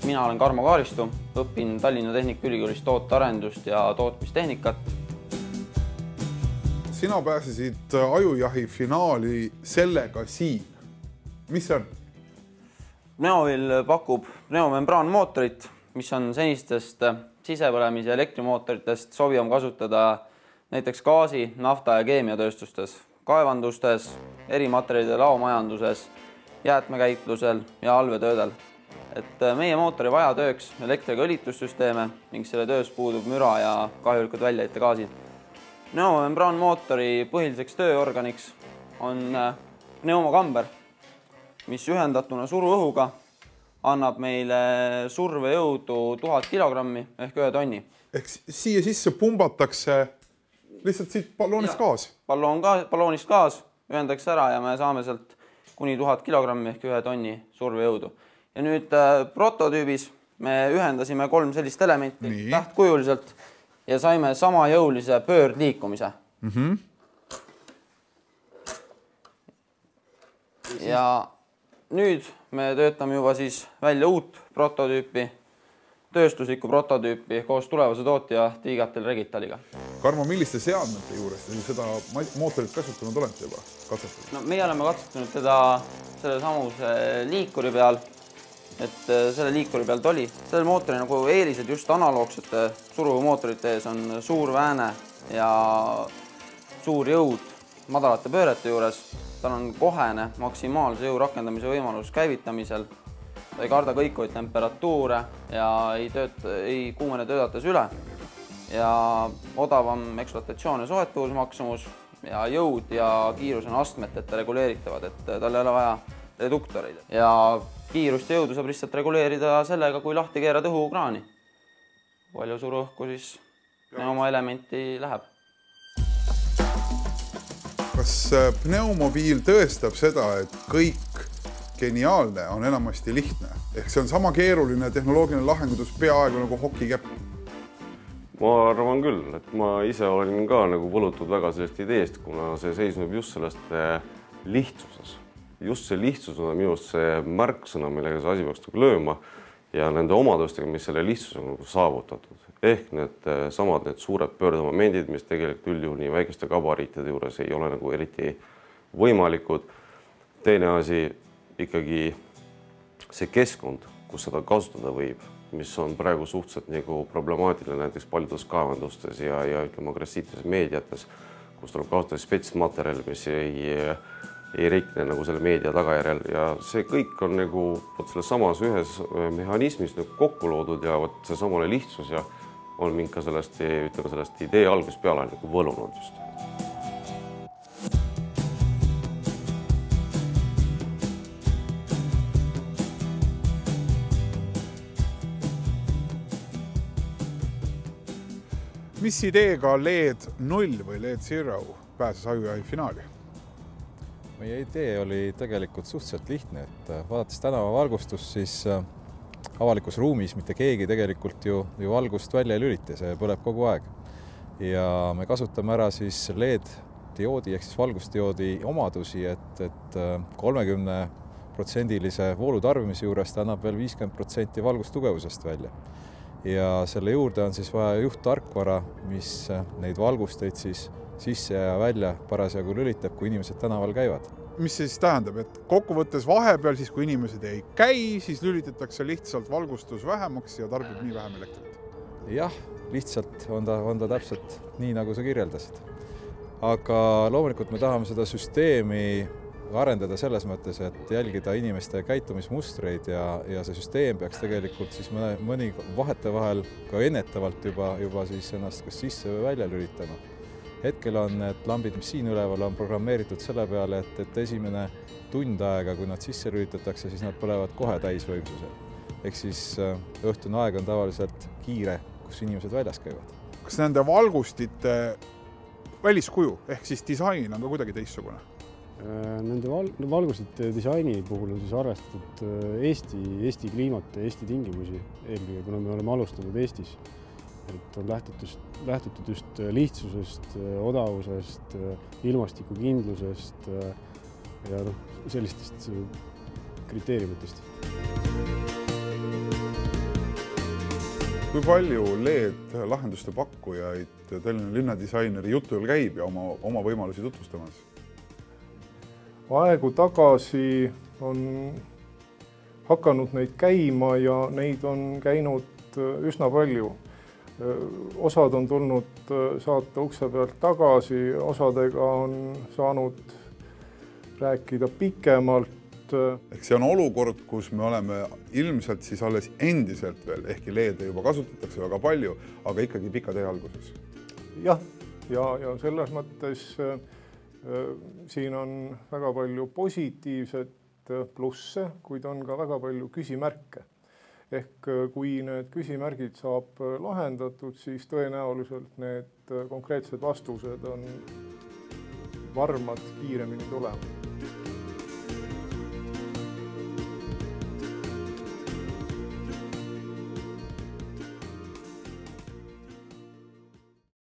Mina olen Karmo Kaaristu, õpin Tallinna Tehnikaülikoolis tootearendust ja tootmistehnikat. Sina pääsesid ajujahi finaali sellega siin. Mis see on? Pneovill pakub pneomembraanmootorit, mis on senistest sisepõlemis- ja elektrimootoritest sobivam kasutada näiteks gaasi, nafta- ja keemiatööstustes, kaevandustes, erimaterjalide laomajanduses, jäätmekäitlusel ja allveetöödel. Et meie mootori vaja tööks elektriga õlitussüsteeme ning selle töös puudub müra ja kahjulikud väljaheittegaasid. Pneomembraanmootori põhiliseks tööorganiks on pneumokamber, mis ühendatuna suruõhuga annab meile survejõudu 1000 kilogrammi ehk 1 tonni. Ehk siia sisse pumbatakse lihtsalt siit balloonist gaas? Balloonist gaas ühendatakse ära ja me saame sealt kuni 1000 kilogrammi ehk 1 tonni survejõudu. Ja nüüd prototüübis me ühendasime 3 sellist elementi tähtkujuliselt ja saime sama jõulise pöördliikumise. Ja nüüd me töötame juba siis välja uut prototüüpi, tööstuslikku prototüüpi koos tulevase tootja Tiigatel Regitaliga. Karmo, milliste seadmete juures te seda mootorit kasutanud olete juba katsetanud? No, meie oleme katsetanud teda selle samuse liikuri peal, et selle liikuri pealt oli. Selle mootori nagu eelised just analoogsete suruvumootorite ees on suur vääne ja suur jõud madalate pöörete juures. Tal on kohene maksimaalse jõu rakendamise võimalus käivitamisel. Ta ei karda kõikuvaid temperatuure ja ei kuumene töötates üle. Ja odavam ekspluatatsioon ja soetuvusmaksumus ja jõud ja kiirus on astmeteta reguleeritavad, et tal ei ole vaja reduktoreid. Ja kiirust ja jõudu saab lihtsalt reguleerida sellega, kui lahti keerad õhukraani. Palju suruõhku siis oma elementi läheb. Kas pneumobiil tõestab seda, et kõik geniaalne on enamasti lihtne? Ehk see on sama keeruline tehnoloogiline lahendus peaaegu nagu hokikäpp? Ma arvan küll, et ma ise olen ka nagu võlutud väga sellest ideest, kuna see seisneb just sellest lihtsuses. Just see lihtsus on minu see märksõna, millega see asi peaks lööma ja nende omadustega, mis selle lihtsus on saavutatud. Ehk need suured pöördemomendid, mis tegelikult üldjuhul nii väikeste gabariitide juures ei ole nagu eriti võimalikud. Teine asi ikkagi see keskkond, kus seda kasutada võib, mis on praegu suhteliselt nagu problemaatiline näiteks paljudes kaevandustes ja ütleme agressiivses meediates, kus tuleb kasutada spetsmaterjal, mis ei rikne nagu selle meedia tagajärjel ja see kõik on nagu selle samas ühes mehhanismis nagu kokku loodud ja see samale lihtsus ja on mind ka sellest idee algusest peale nagu võlunud just. Mis ideega LED 0 või LED 0 pääses ajujahi finaali? Meie idee oli tegelikult suhteliselt lihtne, et vaadates tänavavalgustust, siis avalikus ruumis mitte keegi tegelikult ju valgust välja ei lülita, see põleb kogu aeg. Ja me kasutame ära siis LED-dioodi ehk siis valgusdioodi omadusi, et 30%-lise voolutarbimise juures ta annab veel 50% valgustugevusest välja. Ja selle juurde on siis vaja juhttarkvara, mis neid valgusteid siis sisse ja välja parasjagu lülitab, kui inimesed tänaval käivad. Mis see siis tähendab, et kokkuvõttes vahepeal, siis kui inimesed ei käi, siis lülitatakse lihtsalt valgustus vähemaks ja tarbib nii vähem elektrit? Jah, lihtsalt on ta täpselt nii, nagu sa kirjeldasid. Aga loomulikult me tahame seda süsteemi arendada selles mõttes, et jälgida inimeste käitumismustreid ja see süsteem peaks tegelikult siis mõni vahetevahel ka ennetavalt juba siis ennast kas sisse või välja lülitama. Hetkel on need lambid, mis siin üleval on programmeeritud selle peale, et esimene tund aega, kui nad sisse lülitatakse, siis nad põlevad kohe täisvõimsusel. Ehk siis õhtune aeg on tavaliselt kiire, kus inimesed väljas käivad. Kas nende valgustite väliskuju ehk siis disain on ka kuidagi teistsugune? Nende valgustite disaini puhul on siis arvestatud Eesti kliimat ja Eesti tingimusi eelkõige, kuna me oleme alustanud Eestis. Et on lähtutud just lihtsusest, odavusest, ilmastikukindlusest ja sellistest kriteeriumitest. Kui palju LED-lahenduste pakkujaid Tallinna linnadisaineri jutul käib ja oma võimalusi tutvustamas? Aegu tagasi on hakanud neid käima ja neid on käinud üsna palju. Osad on tulnud saata ukse pealt tagasi, osadega on saanud rääkida pikemalt. Ehk see on olukord, kus me oleme ilmselt siis alles endiselt veel, ehkki LED-e juba kasutatakse väga palju, aga ikkagi pika tee alguses. Jah, ja selles mõttes siin on väga palju positiivset plusse, kuid on ka väga palju küsimärke. Ehk kui need küsimärgid saab lahendatud, siis tõenäoliselt need konkreetsed vastused on varmad kiiremini tulema.